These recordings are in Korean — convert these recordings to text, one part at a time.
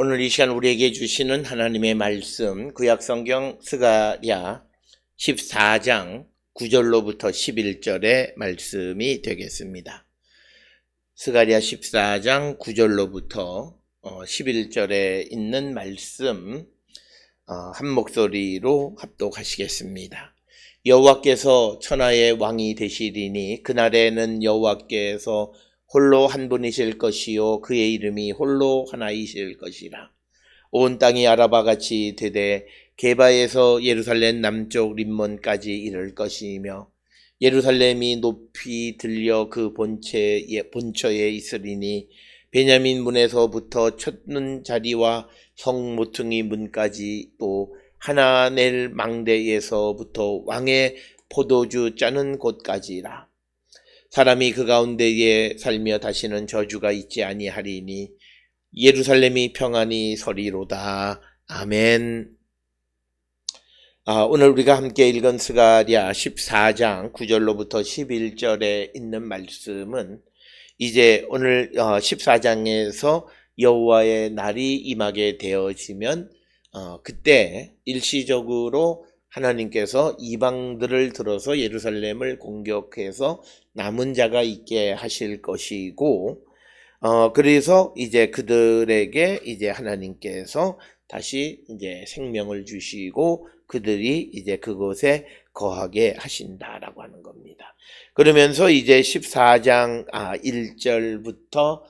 오늘 이 시간 우리에게 주시는 하나님의 말씀, 구약성경 스가랴 14장 9절로부터 11절의 말씀이 되겠습니다. 스가랴 14장 9절로부터 11절에 있는 말씀 한 목소리로 합독하시겠습니다. 여호와께서 천하의 왕이 되시리니 그날에는 여호와께서 홀로 한 분이실 것이요 그의 이름이 홀로 하나이실 것이라. 온 땅이 아라바같이 되되 게바에서 예루살렘 남쪽 림몬까지 이를 것이며 예루살렘이 높이 들려 그 본처에 있으리니 베냐민 문에서부터 첫눈 자리와 성 모퉁이 문까지 또 하나넬 망대에서부터 왕의 포도주 짜는 곳까지라. 사람이 그 가운데에 살며 다시는 저주가 있지 아니하리니 예루살렘이 평안히 서리로다. 아멘. 오늘 우리가 함께 읽은 스가랴 14장 9절로부터 11절에 있는 말씀은 이제 오늘 14장에서 여호와의 날이 임하게 되어지면 그때 일시적으로 하나님께서 이방들을 들어서 예루살렘을 공격해서 남은 자가 있게 하실 것이고, 그래서 이제 그들에게 이제 하나님께서 다시 이제 생명을 주시고 그들이 이제 그곳에 거하게 하신다라고 하는 겁니다. 그러면서 이제 14장 1절부터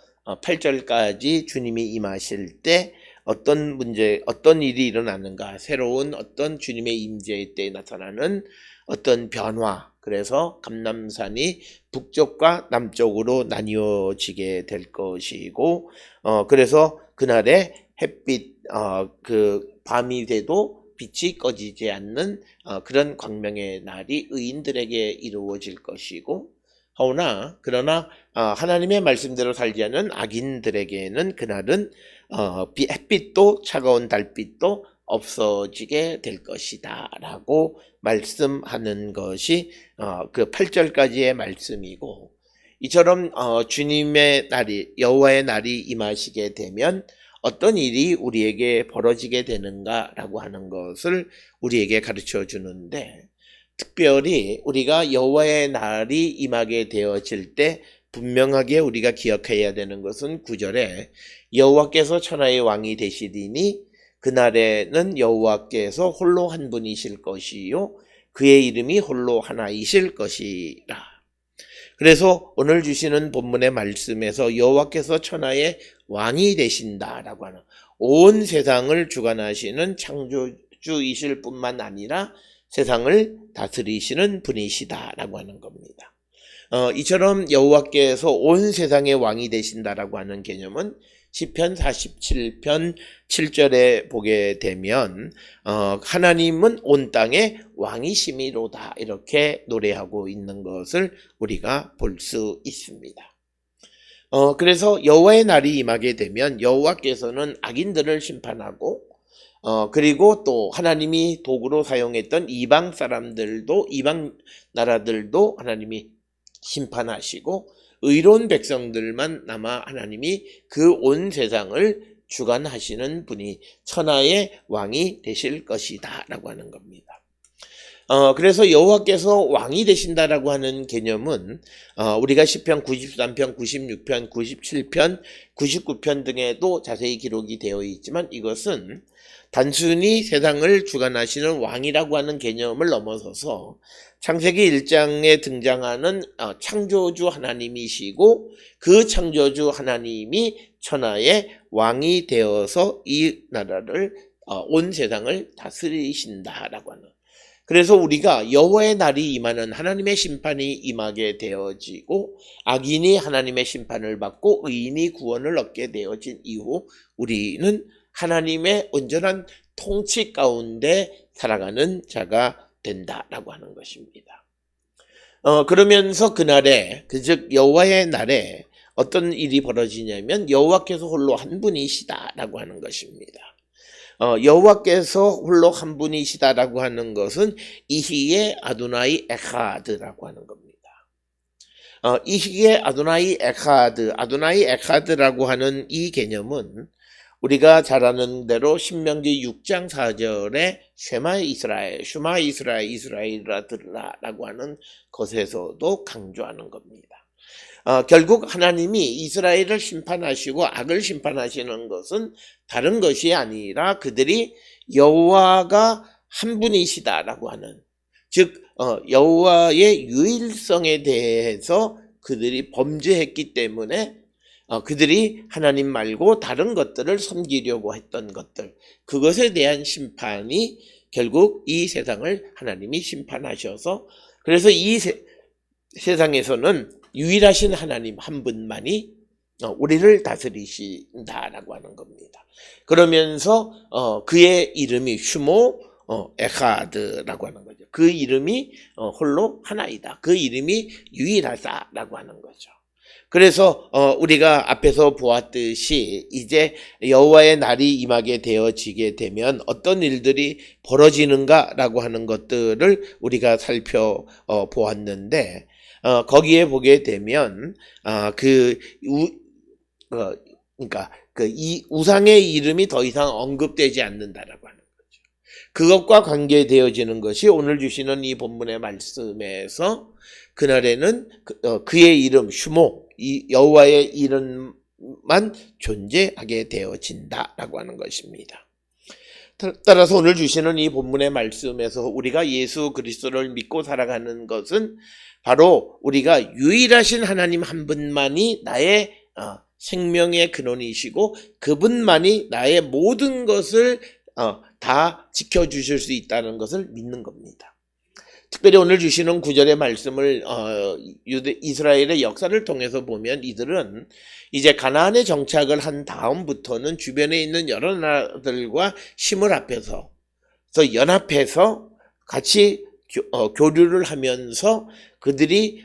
8절까지 주님이 임하실 때 어떤 일이 일어나는가, 새로운 어떤 주님의 임재 때 나타나는 어떤 변화, 그래서 감람산이 북쪽과 남쪽으로 나뉘어지게 될 것이고, 그래서 그날에 햇빛, 밤이 돼도 빛이 꺼지지 않는 그런 광명의 날이 의인들에게 이루어질 것이고, 그러나 하나님의 말씀대로 살지 않는 악인들에게는 그날은 햇빛도 차가운 달빛도 없어지게 될 것이다 라고 말씀하는 것이 그 8절까지의 말씀이고, 이처럼 주님의 날이, 여호와의 날이 임하시게 되면 어떤 일이 우리에게 벌어지게 되는가 라고 하는 것을 우리에게 가르쳐 주는데, 특별히 우리가 여호와의 날이 임하게 되어질 때 분명하게 우리가 기억해야 되는 것은 9절에 여호와께서 천하의 왕이 되시리니 그날에는 여호와께서 홀로 한 분이실 것이요 그의 이름이 홀로 하나이실 것이라. 그래서 오늘 주시는 본문의 말씀에서 여호와께서 천하의 왕이 되신다라고 하는, 온 세상을 주관하시는 창조주이실 뿐만 아니라 세상을 다스리시는 분이시다라고 하는 겁니다. 이처럼 여호와께서 온 세상의 왕이 되신다라고 하는 개념은 시편 47편 7절에 보게 되면 하나님은 온 땅의 왕이심이로다 이렇게 노래하고 있는 것을 우리가 볼 수 있습니다. 그래서 여호와의 날이 임하게 되면 여호와께서는 악인들을 심판하고, 그리고 또 하나님이 도구로 사용했던 이방 사람들도, 이방 나라들도 하나님이 심판하시고, 의로운 백성들만 남아 하나님이 그 온 세상을 주관하시는 분이 천하의 왕이 되실 것이다 라고 하는 겁니다. 그래서 여호와께서 왕이 되신다라고 하는 개념은 우리가 시편 93편, 96편, 97편, 99편 등에도 자세히 기록이 되어 있지만, 이것은 단순히 세상을 주관하시는 왕이라고 하는 개념을 넘어서서 창세기 1장에 등장하는 창조주 하나님이시고, 그 창조주 하나님이 천하의 왕이 되어서 이 나라를, 온 세상을 다스리신다라고 하는, 그래서 우리가 여호와의 날이 임하는, 하나님의 심판이 임하게 되어지고 악인이 하나님의 심판을 받고 의인이 구원을 얻게 되어진 이후 우리는 하나님의 온전한 통치 가운데 살아가는 자가 된다라고 하는 것입니다. 그러면서 그날에, 즉 여호와의 날에 어떤 일이 벌어지냐면 여호와께서 홀로 한 분이시다라고 하는 것입니다. 여호와께서 홀로 한 분이시다라고 하는 것은 이히의 아도나이 에카드라고 하는 겁니다. 이히의 아도나이 에카드라고 하는 이 개념은 우리가 잘 아는 대로 신명기 6장 4절에 쉐마 이스라엘, 슈마 이스라엘, 이스라엘아 들으라라고 하는 것에서도 강조하는 겁니다. 결국 하나님이 이스라엘을 심판하시고 악을 심판하시는 것은 다른 것이 아니라 그들이 여호와가 한 분이시다라고 하는, 즉 여호와의 유일성에 대해서 그들이 범죄했기 때문에 그들이 하나님 말고 다른 것들을 섬기려고 했던 것들, 그것에 대한 심판이 결국 이 세상을 하나님이 심판하셔서, 그래서 이 세상에서는 유일하신 하나님 한 분만이 우리를 다스리신다라고 하는 겁니다. 그러면서 그의 이름이 슈모 에하드라고 하는 거죠. 그 이름이 홀로 하나이다. 그 이름이 유일하다라고 하는 거죠. 그래서 우리가 앞에서 보았듯이 이제 여호와의 날이 임하게 되어지게 되면 어떤 일들이 벌어지는가라고 하는 것들을 우리가 살펴보았는데, 거기에 보게 되면 그러니까 이 우상의 이름이 더 이상 언급되지 않는다라고 하는 거죠. 그것과 관계되어지는 것이 오늘 주시는 이 본문의 말씀에서 그날에는 그의 이름 슈모, 이 여호와의 이름만 존재하게 되어진다라고 하는 것입니다. 따라서 오늘 주시는 이 본문의 말씀에서 우리가 예수 그리스도를 믿고 살아가는 것은 바로 우리가 유일하신 하나님 한 분만이 나의 생명의 근원이시고 그분만이 나의 모든 것을 다 지켜주실 수 있다는 것을 믿는 겁니다. 특별히 오늘 주시는 구절의 말씀을 이스라엘의 역사를 통해서 보면 이들은 이제 가나안에 정착을 한 다음부터는 주변에 있는 여러 나라들과 힘을 합해서 연합해서 같이 교류를 하면서 그들이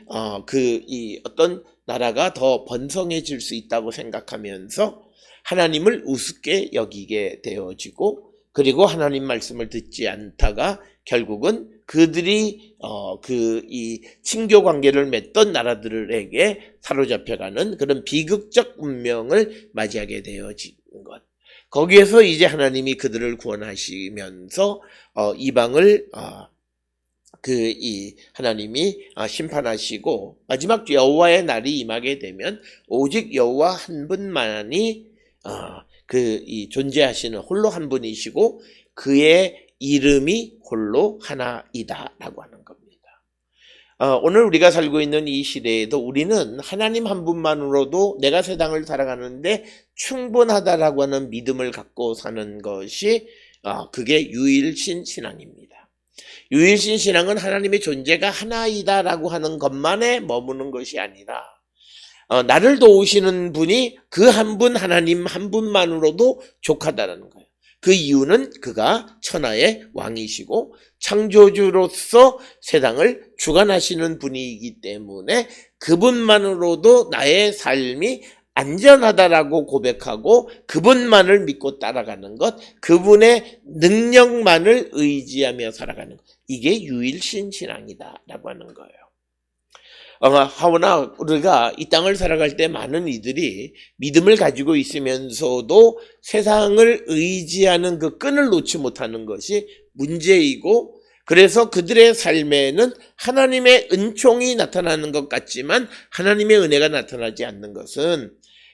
이 어떤 나라가 더 번성해질 수 있다고 생각하면서 하나님을 우습게 여기게 되어지고, 그리고 하나님 말씀을 듣지 않다가 결국은 그들이 이 친교 관계를 맺던 나라들에게 사로잡혀가는 그런 비극적 운명을 맞이하게 되어진 것. 거기에서 이제 하나님이 그들을 구원하시면서 이방을 이 하나님이 심판하시고 마지막 여호와의 날이 임하게 되면 오직 여호와 한 분만이 이 존재하시는 홀로 한 분이시고 그의 이름이 홀로 하나이다라고 하는 겁니다. 오늘 우리가 살고 있는 이 시대에도 우리는 하나님 한 분만으로도 내가 세상을 살아가는데 충분하다라고 하는 믿음을 갖고 사는 것이 그게 유일신 신앙입니다. 유일신 신앙은 하나님의 존재가 하나이다라고 하는 것만에 머무는 것이 아니라 나를 도우시는 분이 그 한 분 하나님 한 분만으로도 족하다라는 거예요. 그 이유는 그가 천하의 왕이시고 창조주로서 세상을 주관하시는 분이기 때문에 그분만으로도 나의 삶이 안전하다라고 고백하고 그분만을 믿고 따라가는 것, 그분의 능력만을 의지하며 살아가는 것, 이게 유일신 신앙이다라고 하는 거예요. 하오나 우리가 이 땅을 살아갈 때 많은 이들이 믿음을 가지고 있으면서도 세상을 의지하는 그 끈을 놓지 못하는 것이 문제이고, 그래서 그들의 삶에는 하나님의 은총이 나타나는 것 같지만 하나님의 은혜가 나타나지 않는 것은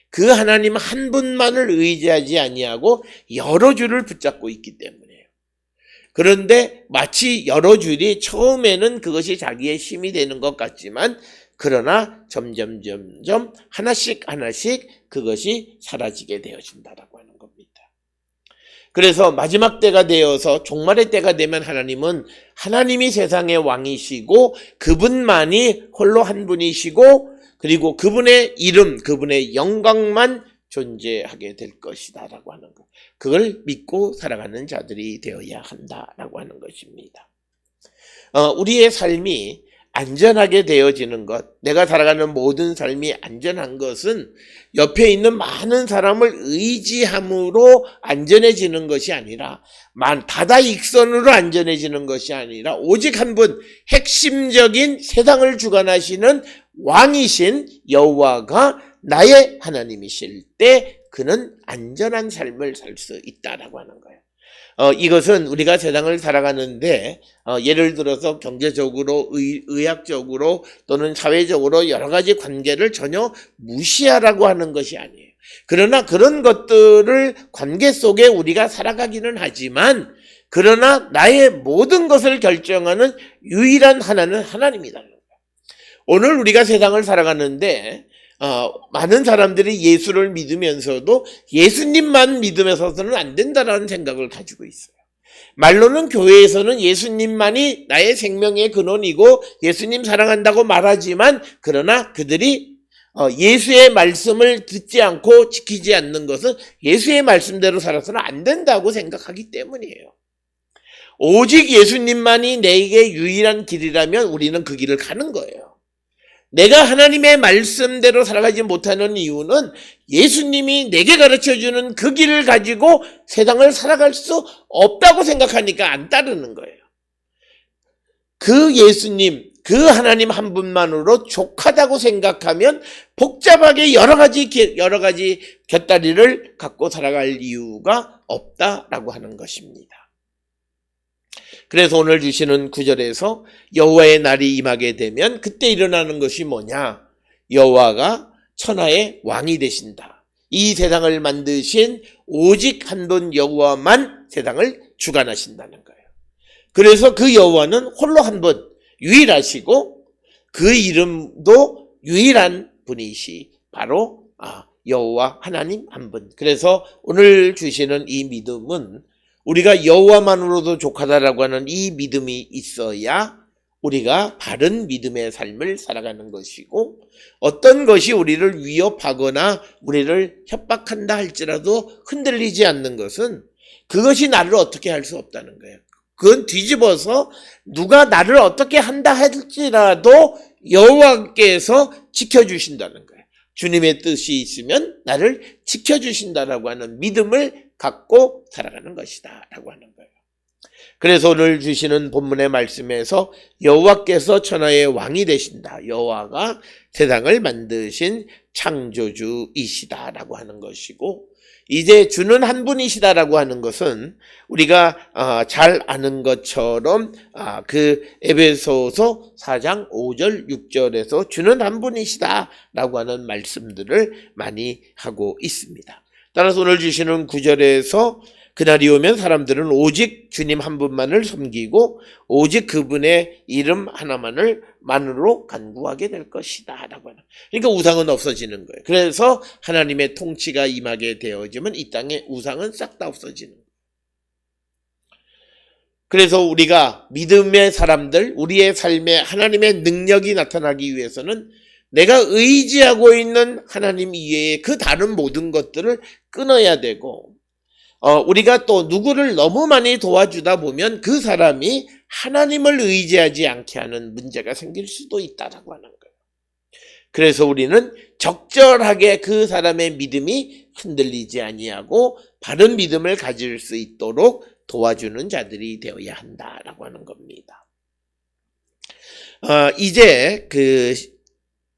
그 하나님 한 분만을 의지하지 아니하고 여러 줄을 붙잡고 있기 때문이에요. 그런데 마치 여러 줄이 처음에는 그것이 자기의 힘이 되는 것 같지만 그러나 점점 하나씩 그것이 사라지게 되어진다라고 하는 겁니다. 그래서 마지막 때가 되어서 종말의 때가 되면 하나님이 세상의 왕이시고 그분만이 홀로 한 분이시고 그리고 그분의 이름, 그분의 영광만 존재하게 될 것이다라고 하는 것. 그걸 믿고 살아가는 자들이 되어야 한다라고 하는 것입니다. 우리의 삶이 안전하게 되어지는 것, 내가 살아가는 모든 삶이 안전한 것은 옆에 있는 많은 사람을 의지함으로 안전해지는 것이 아니라 다다익선으로 안전해지는 것이 아니라 오직 한 분, 핵심적인 세상을 주관하시는 왕이신 여호와가 나의 하나님이실 때 그는 안전한 삶을 살 수 있다라고 하는 거예요. 이것은 우리가 세상을 살아가는데 예를 들어서 경제적으로 의학적으로 또는 사회적으로 여러 가지 관계를 전혀 무시하라고 하는 것이 아니에요. 그러나 그런 것들을 관계 속에 우리가 살아가기는 하지만 그러나 나의 모든 것을 결정하는 유일한 하나는 하나님이다. 오늘 우리가 세상을 살아가는데 많은 사람들이 예수를 믿으면서도 예수님만 믿으면서는 안 된다라는 생각을 가지고 있어요. 말로는 교회에서는 예수님만이 나의 생명의 근원이고 예수님 사랑한다고 말하지만 그러나 그들이 예수의 말씀을 듣지 않고 지키지 않는 것은 예수의 말씀대로 살아서는 안 된다고 생각하기 때문이에요. 오직 예수님만이 내게 유일한 길이라면 우리는 그 길을 가는 거예요. 내가 하나님의 말씀대로 살아가지 못하는 이유는 예수님이 내게 가르쳐주는 그 길을 가지고 세상을 살아갈 수 없다고 생각하니까 안 따르는 거예요. 그 예수님, 그 하나님 한 분만으로 족하다고 생각하면 복잡하게 여러 가지 곁다리를 갖고 살아갈 이유가 없다라고 하는 것입니다. 그래서 오늘 주시는 9절에서 여호와의 날이 임하게 되면 그때 일어나는 것이 뭐냐? 여호와가 천하의 왕이 되신다. 이 세상을 만드신 오직 한 분 여호와만 세상을 주관하신다는 거예요. 그래서 그 여호와는 홀로 한 분, 유일하시고 그 이름도 유일한 분이시 바로 여호와 하나님 한 분. 그래서 오늘 주시는 이 믿음은 우리가 여호와만으로도 족하다라고 하는 이 믿음이 있어야 우리가 바른 믿음의 삶을 살아가는 것이고 어떤 것이 우리를 위협하거나 우리를 협박한다 할지라도 흔들리지 않는 것은 그것이 나를 어떻게 할 수 없다는 거예요. 그건 뒤집어서 누가 나를 어떻게 한다 할지라도 여호와께서 지켜주신다는 거예요. 주님의 뜻이 있으면 나를 지켜주신다라고 하는 믿음을 갖고 살아가는 것이다 라고 하는 거예요. 그래서 오늘 주시는 본문의 말씀에서 여호와께서 천하의 왕이 되신다. 여호와가 세상을 만드신 창조주이시다 라고 하는 것이고 이제 주는 한 분이시다라고 하는 것은 우리가 잘 아는 것처럼 그 에베소서 4장 5절 6절에서 주는 한 분이시다라고 하는 말씀들을 많이 하고 있습니다. 따라서 오늘 주시는 9절에서 그날이 오면 사람들은 오직 주님 한 분만을 섬기고 오직 그분의 이름 하나만으로 간구하게 될 것이다 라고 하는. 그러니까 우상은 없어지는 거예요. 그래서 하나님의 통치가 임하게 되어지면 이 땅에 우상은 싹 다 없어지는 거예요. 그래서 우리가 믿음의 사람들, 우리의 삶에 하나님의 능력이 나타나기 위해서는 내가 의지하고 있는 하나님 이외의 그 다른 모든 것들을 끊어야 되고 우리가 또 누구를 너무 많이 도와주다 보면 그 사람이 하나님을 의지하지 않게 하는 문제가 생길 수도 있다라고 하는 거예요. 그래서 우리는 적절하게 그 사람의 믿음이 흔들리지 아니하고 바른 믿음을 가질 수 있도록 도와주는 자들이 되어야 한다라고 하는 겁니다. 이제 그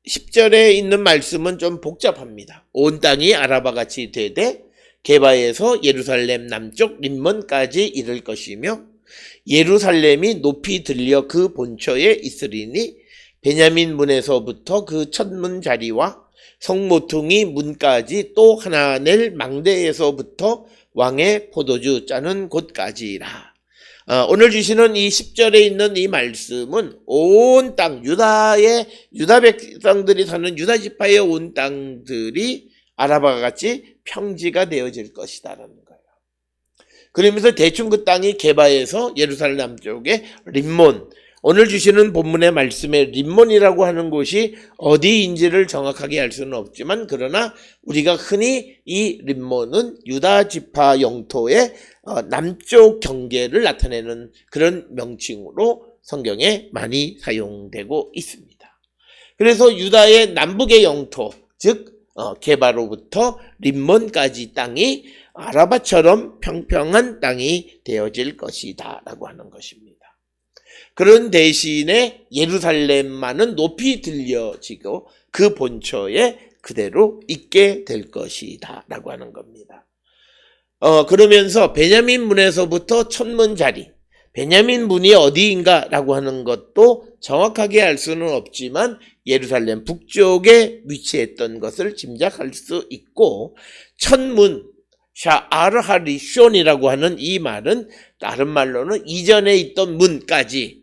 10절에 있는 말씀은 좀 복잡합니다. 온 땅이 아라바같이 되되 게바에서 예루살렘 남쪽 림몬까지 이를 것이며 예루살렘이 높이 들려 그 본처에 있으리니 베냐민 문에서부터 그 첫문 자리와 성모퉁이 문까지 또 하나 낼 망대에서부터 왕의 포도주 짜는 곳까지라. 오늘 주시는 이 10절에 있는 이 말씀은 온 땅 유다 백성들이 사는 유다 지파의 온 땅들이 아라바와 같이 평지가 되어질 것이다라는 거예요. 그러면서 대충 그 땅이 게바에서 예루살렘 남쪽의 림몬, 오늘 주시는 본문의 말씀에 림몬이라고 하는 곳이 어디인지를 정확하게 알 수는 없지만 그러나 우리가 흔히 이 림몬은 유다 지파 영토의 남쪽 경계를 나타내는 그런 명칭으로 성경에 많이 사용되고 있습니다. 그래서 유다의 남북의 영토, 즉 게바로부터 림몬까지 땅이 아라바처럼 평평한 땅이 되어질 것이다 라고 하는 것입니다. 그런 대신에 예루살렘만은 높이 들려지고 그 본처에 그대로 있게 될 것이다 라고 하는 겁니다. 그러면서 베냐민 문에서부터 천문 자리, 베냐민 문이 어디인가 라고 하는 것도 정확하게 알 수는 없지만 예루살렘 북쪽에 위치했던 것을 짐작할 수 있고, 천문, 샤아르하리숀이라고 하는 이 말은 다른 말로는 이전에 있던 문까지,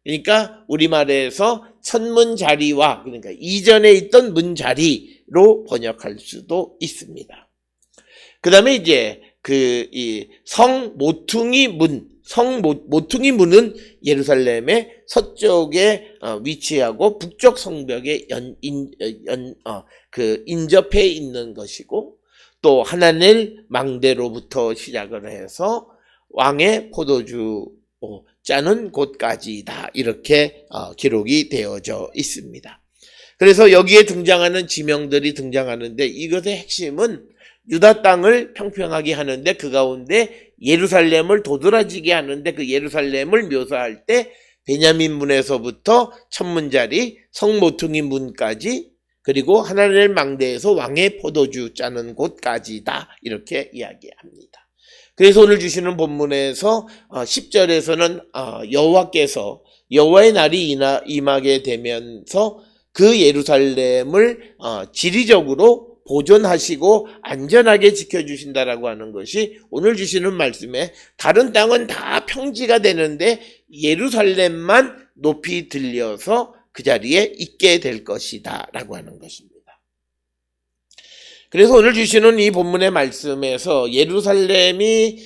그러니까 우리말에서 천문 자리와, 그러니까 이전에 있던 문 자리로 번역할 수도 있습니다. 그 다음에 이제 이 성 모퉁이 문, 모퉁이 문은 예루살렘의 서쪽에 위치하고 북쪽 성벽에 인접해 있는 것이고, 또 하나넬 망대로부터 시작을 해서 왕의 포도주 짜는 곳까지다, 이렇게 기록이 되어져 있습니다. 그래서 여기에 등장하는 지명들이 등장하는데, 이것의 핵심은 유다 땅을 평평하게 하는데, 그 가운데 예루살렘을 도드라지게 하는데, 그 예루살렘을 묘사할 때 베냐민 문에서부터 천문자리, 성모퉁이 문까지, 그리고 하나넬 망대에서 왕의 포도주 짜는 곳까지다, 이렇게 이야기합니다. 그래서 오늘 주시는 본문에서 10절에서는 여호와께서 여호와의 날이 임하게 되면서 그 예루살렘을 지리적으로 보존하시고 안전하게 지켜주신다라고 하는 것이 오늘 주시는 말씀에, 다른 땅은 다 평지가 되는데 예루살렘만 높이 들려서 그 자리에 있게 될 것이다 라고 하는 것입니다. 그래서 오늘 주시는 이 본문의 말씀에서 예루살렘이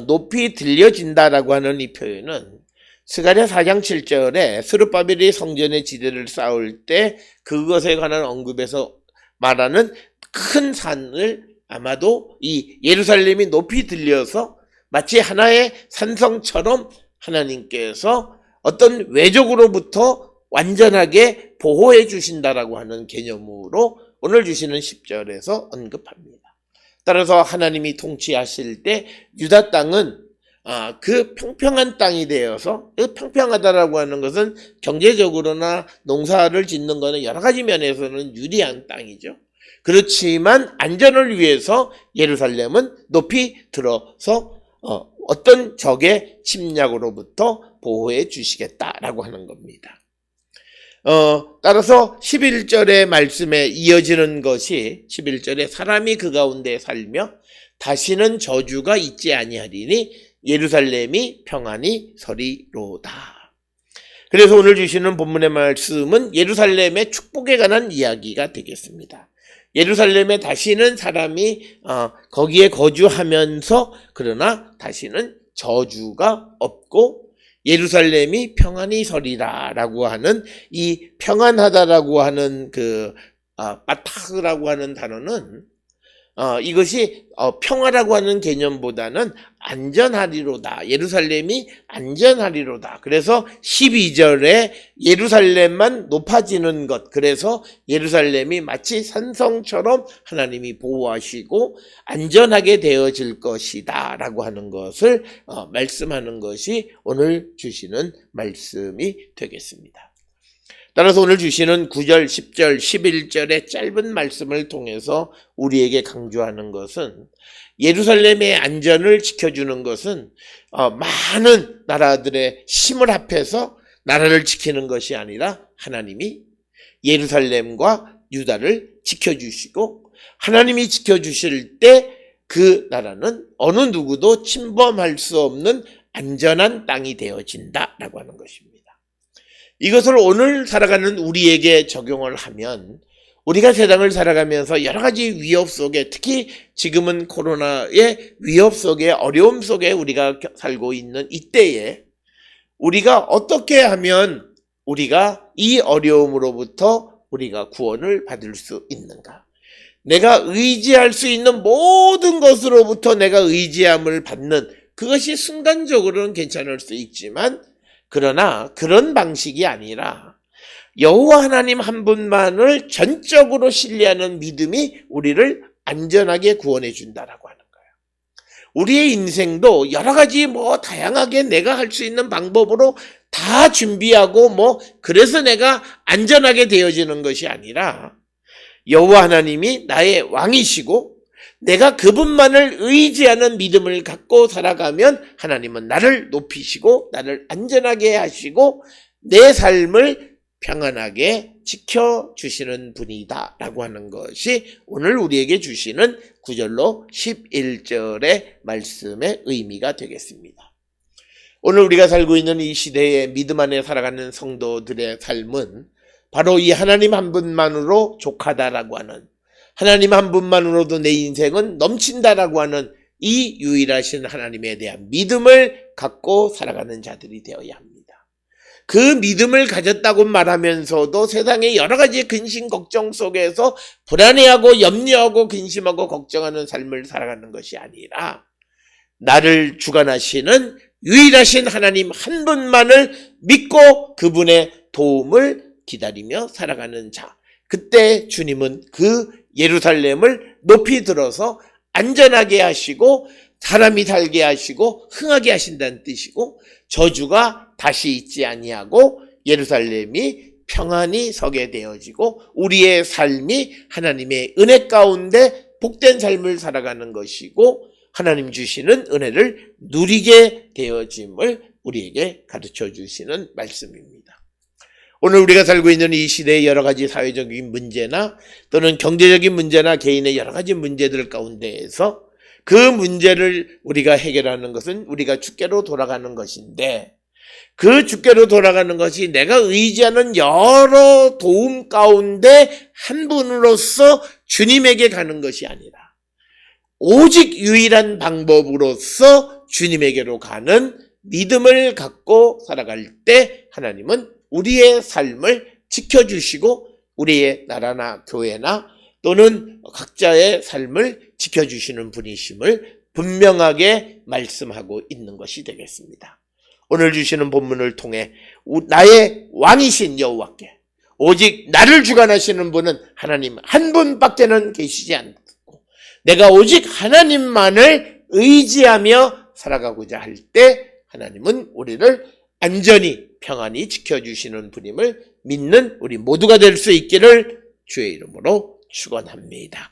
높이 들려진다라고 하는 이 표현은 스가랴 4장 7절에 스룹바벨이 성전의 지대를 쌓을 때 그것에 관한 언급에서 말하는 큰 산을, 아마도 이 예루살렘이 높이 들려서 마치 하나의 산성처럼 하나님께서 어떤 외적으로부터 완전하게 보호해 주신다라고 하는 개념으로 오늘 주시는 10절에서 언급합니다. 따라서 하나님이 통치하실 때 유다 땅은 그 평평한 땅이 되어서, 그 평평하다라고 하는 것은 경제적으로나 농사를 짓는 것은 여러 가지 면에서는 유리한 땅이죠. 그렇지만 안전을 위해서 예루살렘은 높이 들어서 어떤 적의 침략으로부터 보호해 주시겠다라고 하는 겁니다. 따라서 11절의 말씀에 이어지는 것이 11절에 사람이 그 가운데 살며 다시는 저주가 있지 아니하리니 예루살렘이 평안히 서리로다. 그래서 오늘 주시는 본문의 말씀은 예루살렘의 축복에 관한 이야기가 되겠습니다. 예루살렘에 다시는 사람이 거기에 거주하면서, 그러나 다시는 저주가 없고 예루살렘이 평안히 서리라 라고 하는, 이 평안하다라고 하는 바타흐라고 하는 단어는 이것이 평화라고 하는 개념보다는 안전하리로다, 예루살렘이 안전하리로다. 그래서 12절에 예루살렘만 높아지는 것, 그래서 예루살렘이 마치 산성처럼 하나님이 보호하시고 안전하게 되어질 것이다 라고 하는 것을 말씀하는 것이 오늘 주시는 말씀이 되겠습니다. 따라서 오늘 주시는 9절, 10절, 11절의 짧은 말씀을 통해서 우리에게 강조하는 것은, 예루살렘의 안전을 지켜주는 것은 많은 나라들의 힘을 합해서 나라를 지키는 것이 아니라 하나님이 예루살렘과 유다를 지켜주시고, 하나님이 지켜주실 때 그 나라는 어느 누구도 침범할 수 없는 안전한 땅이 되어진다라고 하는 것입니다. 이것을 오늘 살아가는 우리에게 적용을 하면, 우리가 세상을 살아가면서 여러 가지 위협 속에, 특히 지금은 코로나의 위협 속에, 어려움 속에 우리가 살고 있는 이때에 우리가 어떻게 하면 우리가 이 어려움으로부터 우리가 구원을 받을 수 있는가? 내가 의지할 수 있는 모든 것으로부터 내가 의지함을 받는, 그것이 순간적으로는 괜찮을 수 있지만, 그러나 그런 방식이 아니라 여호와 하나님 한 분만을 전적으로 신뢰하는 믿음이 우리를 안전하게 구원해 준다라고 하는 거예요. 우리의 인생도 여러 가지 다양하게 내가 할 수 있는 방법으로 다 준비하고 그래서 내가 안전하게 되어지는 것이 아니라, 여호와 하나님이 나의 왕이시고 내가 그분만을 의지하는 믿음을 갖고 살아가면 하나님은 나를 높이시고 나를 안전하게 하시고 내 삶을 평안하게 지켜주시는 분이다 라고 하는 것이 오늘 우리에게 주시는 9절로 11절의 말씀의 의미가 되겠습니다. 오늘 우리가 살고 있는 이 시대에 믿음 안에 살아가는 성도들의 삶은 바로 이 하나님 한 분만으로 족하다라고 하는, 하나님 한 분만으로도 내 인생은 넘친다라고 하는 이 유일하신 하나님에 대한 믿음을 갖고 살아가는 자들이 되어야 합니다. 그 믿음을 가졌다고 말하면서도 세상의 여러 가지 근심 걱정 속에서 불안해하고 염려하고 근심하고 걱정하는 삶을 살아가는 것이 아니라 나를 주관하시는 유일하신 하나님 한 분만을 믿고 그분의 도움을 기다리며 살아가는 자, 그때 주님은 그 예루살렘을 높이 들어서 안전하게 하시고 사람이 살게 하시고 흥하게 하신다는 뜻이고, 저주가 다시 있지 아니하고 예루살렘이 평안히 서게 되어지고 우리의 삶이 하나님의 은혜 가운데 복된 삶을 살아가는 것이고 하나님 주시는 은혜를 누리게 되어짐을 우리에게 가르쳐 주시는 말씀입니다. 오늘 우리가 살고 있는 이 시대의 여러 가지 사회적인 문제나 또는 경제적인 문제나 개인의 여러 가지 문제들 가운데에서 그 문제를 우리가 해결하는 것은 우리가 주께로 돌아가는 것인데, 그 주께로 돌아가는 것이 내가 의지하는 여러 도움 가운데 한 분으로서 주님에게 가는 것이 아니라 오직 유일한 방법으로서 주님에게로 가는 믿음을 갖고 살아갈 때 하나님은 우리의 삶을 지켜주시고 우리의 나라나 교회나 또는 각자의 삶을 지켜주시는 분이심을 분명하게 말씀하고 있는 것이 되겠습니다. 오늘 주시는 본문을 통해 나의 왕이신 여호와께 오직 나를 주관하시는 분은 하나님 한 분밖에는 계시지 않고 내가 오직 하나님만을 의지하며 살아가고자 할 때 하나님은 우리를 안전히 평안히 지켜주시는 분임을 믿는 우리 모두가 될 수 있기를 주의 이름으로 축원합니다.